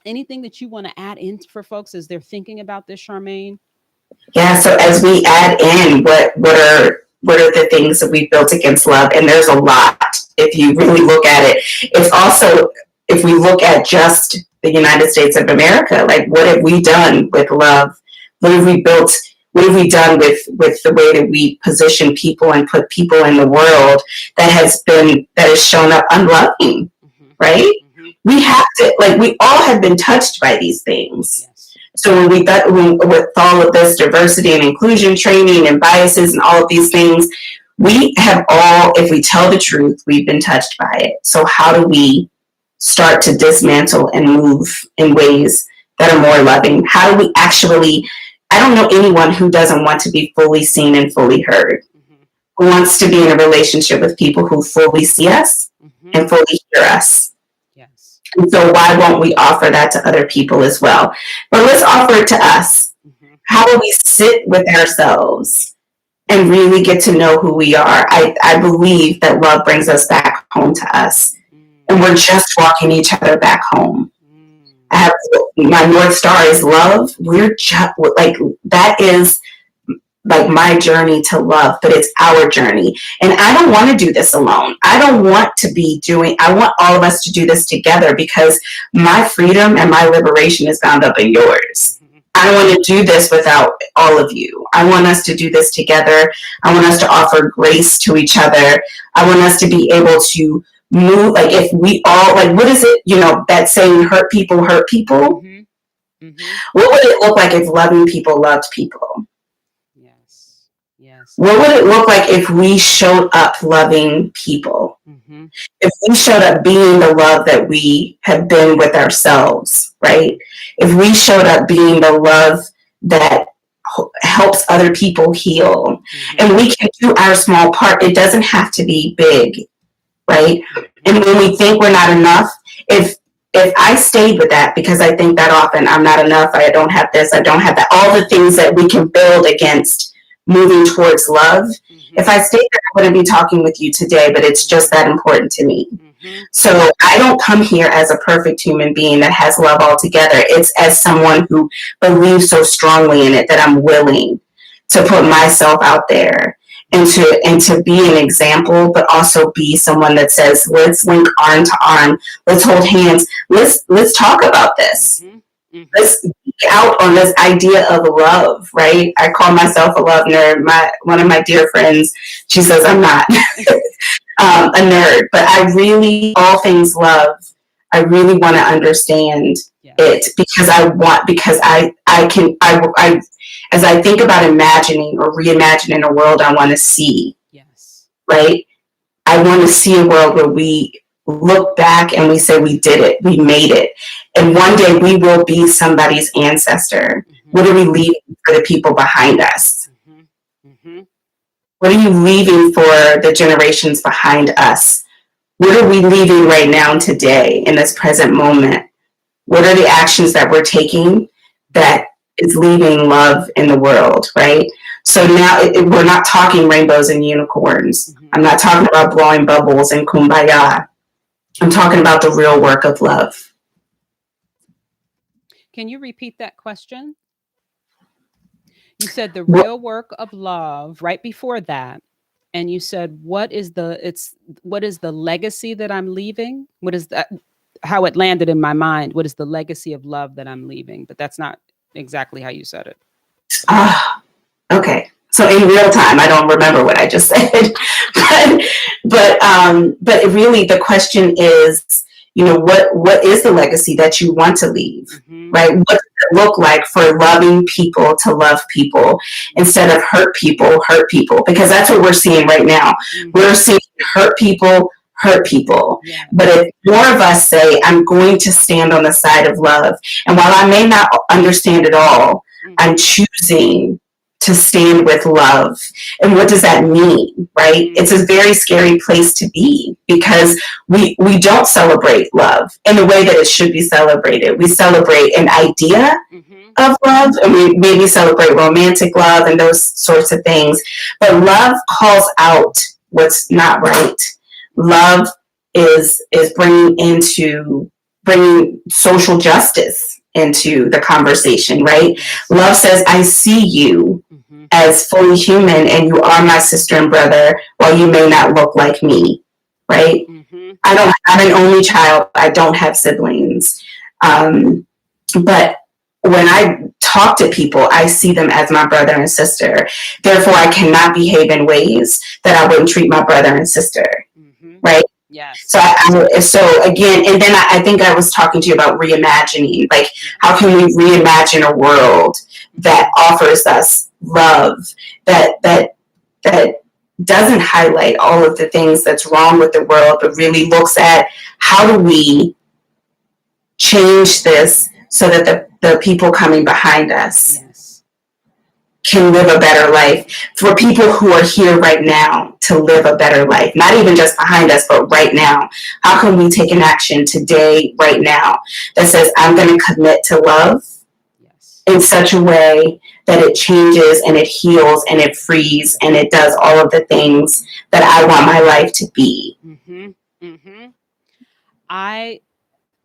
Speaker 1: Anything that you want to add in for folks as they're thinking about this, Charmaine?
Speaker 2: Yeah. So as we add in, what are the things that we built against love? And there's a lot. If you really look at it, it's also, if we look at just the United States of America, like, what have we done with love? What have we built? What have we done with the way that we position people and put people in the world that has shown up unloving, right? We have to, like, we all have been touched by these things. So with all of this diversity and inclusion training and biases and all of these things, we have all, if we tell the truth, we've been touched by it. So how do we start to dismantle and move in ways that are more loving? How do we actually, I don't know anyone who doesn't want to be fully seen and fully heard, who wants to be in a relationship with people who fully see us and fully hear us.
Speaker 1: Yes.
Speaker 2: And so why won't we offer that to other people as well? But let's offer it to us. How do we sit with ourselves and really get to know who we are? I believe that love brings us back home to us. And we're just walking each other back home. I have, my North Star is love. We're just like, that is like my journey to love, but it's our journey. And I don't want to do this alone. I don't want to be doing, I want all of us to do this together, because my freedom and my liberation is bound up in yours. I don't want to do this without all of you. I want us to do this together. I want us to offer grace to each other. I want us to be able to move, like if we all, like, what is it, you know, that saying, hurt people hurt people? What would it look like if loving people loved people?
Speaker 1: Yes. Yes.
Speaker 2: What would it look like if we showed up loving people? If we showed up being the love that we have been with ourselves, right? If we showed up being the love that helps other people heal, and we can do our small part. It doesn't have to be big, right? And when we think we're not enough, if I stayed with that, because I think that often I'm not enough, I don't have this, I don't have that, all the things that we can build against moving towards love, if I stayed there, I wouldn't be talking with you today, but it's just that important to me. So I don't come here as a perfect human being that has love altogether. It's as someone who believes so strongly in it that I'm willing to put myself out there and to be an example, but also be someone that says, let's link arm to arm, let's hold hands, let's talk about this. Let's geek out on this idea of love, right? I call myself a love nerd. One of my dear friends, she says I'm not a nerd, but I really, all things love, I really want to understand it, because as I think about imagining or reimagining a world I want to see, right? I want to see a world where we look back and we say we did it, we made it, and one day we will be somebody's ancestor. What are we leaving for the people behind us? What are you leaving for the generations behind us? What are we leaving right now, today, in this present moment? What are the actions that we're taking that is leaving love in the world, right? So now we're not talking rainbows and unicorns. I'm not talking about blowing bubbles and kumbaya. I'm talking about the real work of love.
Speaker 1: Can you repeat that question? You said the real work of love right before that. And you said, what is the legacy that I'm leaving? What is that? How it landed in my mind. What is the legacy of love that I'm leaving? But that's not exactly how you said it.
Speaker 2: Okay. So in real time, I don't remember what I just said, but really the question is, you know, what is the legacy that you want to leave, right? What does it look like for loving people to love people instead of hurt people? Because that's what we're seeing right now. We're seeing hurt people. But if more of us say, I'm going to stand on the side of love, and while I may not understand it all, I'm choosing to stand with love. And what does that mean, right? It's a very scary place to be, because we don't celebrate love in the way that it should be celebrated. We celebrate an idea of love, and we maybe celebrate romantic love and those sorts of things. But love calls out what's not right. Love is bringing social justice into the conversation, right? Love says, I see you as fully human, and you are my sister and brother, while you may not look like me, right? I'm an only child. I don't have siblings. But when I talk to people, I see them as my brother and sister. Therefore, I cannot behave in ways that I wouldn't treat my brother and sister, right?
Speaker 1: Yes.
Speaker 2: So again, and then I think I was talking to you about reimagining. Like, how can we reimagine a world that offers us love, that doesn't highlight all of the things that's wrong with the world, but really looks at how do we change this so that the people coming behind us
Speaker 1: Yes.
Speaker 2: can live a better life, for people who are here right now to live a better life, not even just behind us, but right now. How can we take an action today, right now, that says, I'm going to commit to love in such a way that it changes and it heals and it frees and it does all of the things that I want my life to be.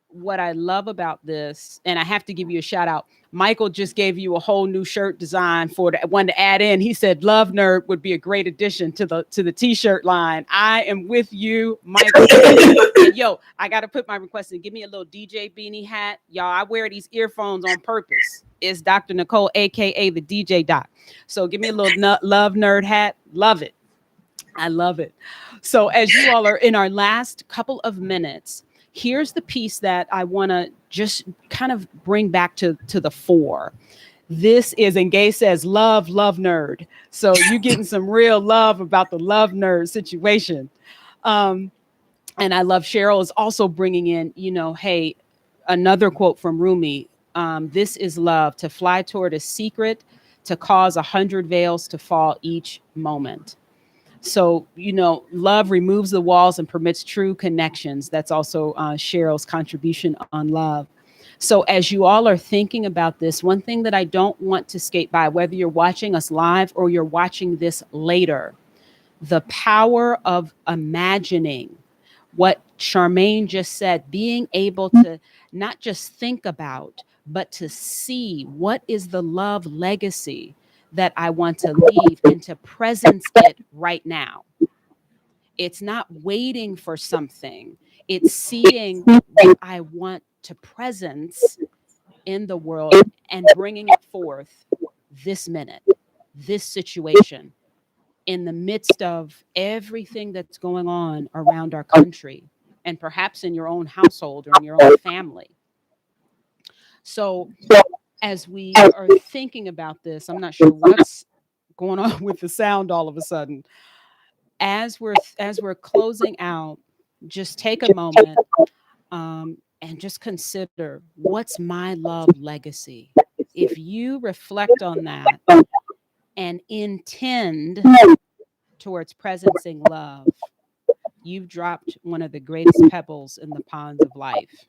Speaker 1: What I love about this, and I have to give you a shout out. Michael just gave you a whole new shirt design for the one to add in. He said Love Nerd would be a great addition to the t-shirt line. I am with you, Michael. And yo, I got to put my request in. Give me a little DJ beanie hat. Y'all, I wear these earphones on purpose. It's Dr. Nicole, aka the DJ Doc. So give me a little Love Nerd hat. Love it. I love it. So as you all are in our last couple of minutes, here's the piece that I want to just kind of bring back to the fore. This is, and Gay says, love nerd. So you're getting some real love about the love nerd situation. And I love Cheryl is also bringing in, hey, another quote from Rumi. This is love, to fly toward a secret, to cause 100 veils to fall each moment. So, love removes the walls and permits true connections. That's also Cheryl's contribution on love. So as you all are thinking about this, one thing that I don't want to skate by, whether you're watching us live or you're watching this later, the power of imagining what Charmaine just said, being able to not just think about, but to see what is the love legacy that I want to leave and to presence it right now. It's not waiting for something. It's seeing what I want to presence in the world and bringing it forth this minute, this situation, in the midst of everything that's going on around our country and perhaps in your own household or in your own family. So as we are thinking about this, I'm not sure what's going on with the sound all of a sudden. As we're closing out, just take a moment and just consider, what's my love legacy? If you reflect on that and intend towards presencing love, you've dropped one of the greatest pebbles in the ponds of life.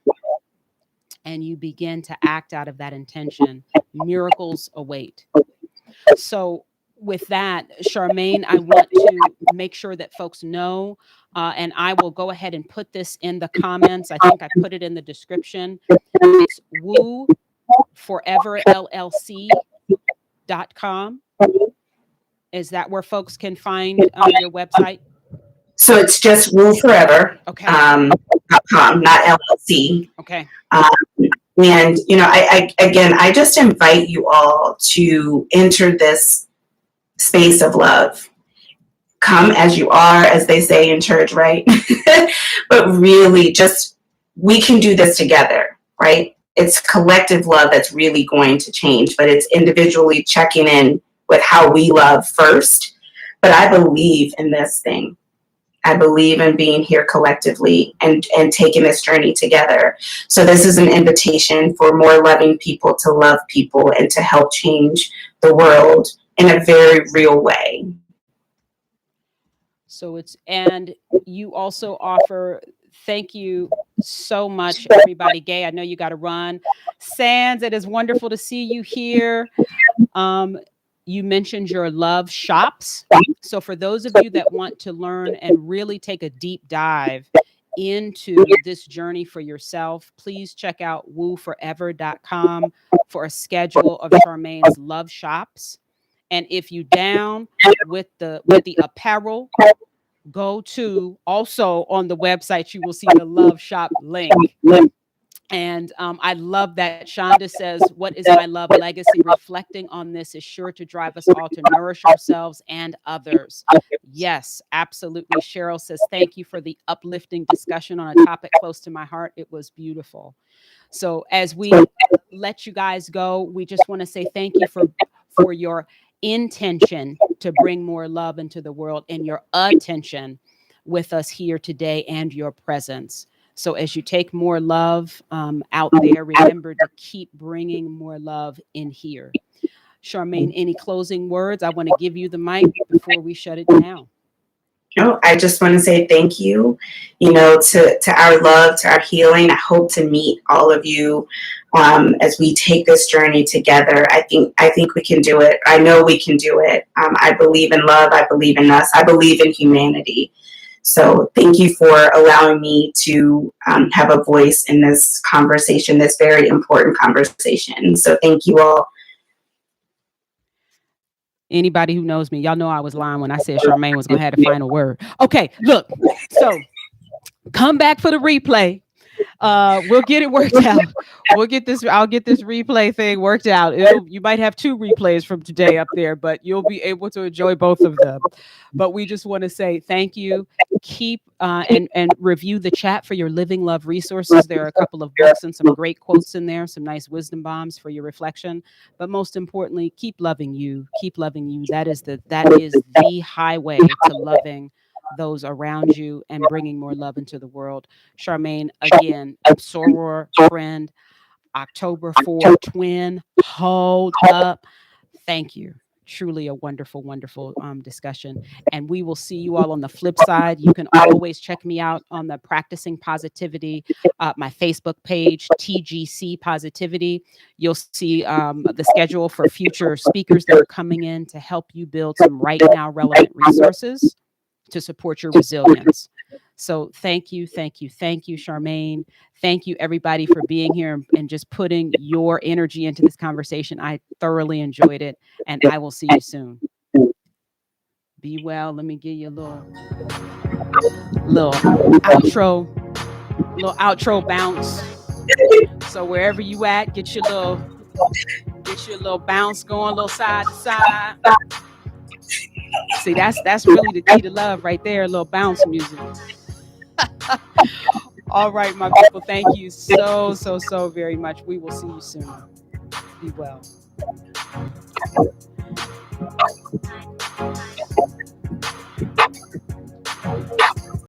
Speaker 1: And you begin to act out of that intention, miracles await. So, with that, Charmaine, I want to make sure that folks know, and I will go ahead and put this in the comments. I think I put it in the description. It's Woo Forever LLC.com. Is that where folks can find your website?
Speaker 2: So it's just wooforever.com,
Speaker 1: Okay.
Speaker 2: not LLC.
Speaker 1: Okay.
Speaker 2: And, I just invite you all to enter this space of love. Come as you are, as they say in church, right? But really, we can do this together, right? It's collective love that's really going to change, but it's individually checking in with how we love first. But I believe in this thing. I believe in being here collectively and taking this journey together. So this is an invitation for more loving people to love people and to help change the world in a very real way.
Speaker 1: So and you also offer, thank you so much, everybody. Gay, I know you got to run. Sands, it is wonderful to see you here. You mentioned your love shops. So for those of you that want to learn and really take a deep dive into this journey for yourself, please check out wooforever.com for a schedule of Charmaine's love shops. And if you down with the apparel, go to, also on the website, you will see the love shop link. And I love that Shonda says, what is my love legacy? Reflecting on this is sure to drive us all to nourish ourselves and others. Yes, absolutely. Cheryl says, thank you for the uplifting discussion on a topic close to my heart. It was beautiful. So as we let you guys go, we just want to say thank you for your intention to bring more love into the world and your attention with us here today and your presence. So as you take more love out there, remember to keep bringing more love in here. Charmaine, any closing words? I want to give you the mic before we shut it down.
Speaker 2: No, I just want to say thank you, to our love, to our healing. I hope to meet all of you as we take this journey together. I think we can do it. I know we can do it. I believe in love. I believe in us. I believe in humanity. So thank you for allowing me to have a voice in this conversation, this very important conversation. So thank you all.
Speaker 1: Anybody who knows me, y'all know I was lying when I said Charmaine was going to have the final word. Okay, look, so come back for the replay. We'll get it worked out. I'll get this replay thing worked out. You might have 2 replays from today up there, but you'll be able to enjoy both of them. But we just want to say thank you. Keep and review the chat for your Living Love resources. There are a couple of books and some great quotes in there, some nice wisdom bombs for your reflection. But most importantly, keep loving you. Keep loving you. That is the highway to loving those around you and bringing more love into the world. Charmaine, again, soror friend, October 4 twin, hold up. Thank you. Truly a wonderful, wonderful discussion. And we will see you all on the flip side. You can always check me out on the Practicing Positivity, my Facebook page, TGC Positivity. You'll see the schedule for future speakers that are coming in to help you build some right now relevant resources to support your resilience. So thank you, Charmaine. Thank you, everybody, for being here and just putting your energy into this conversation. I thoroughly enjoyed it, and I will see you soon. Be well. Let me give you a little outro bounce. So wherever you at, get your little bounce going, a little side to side. See, that's really the key to love right there, a little bounce music. All right, my people, thank you so very much. We will see you soon. Be well.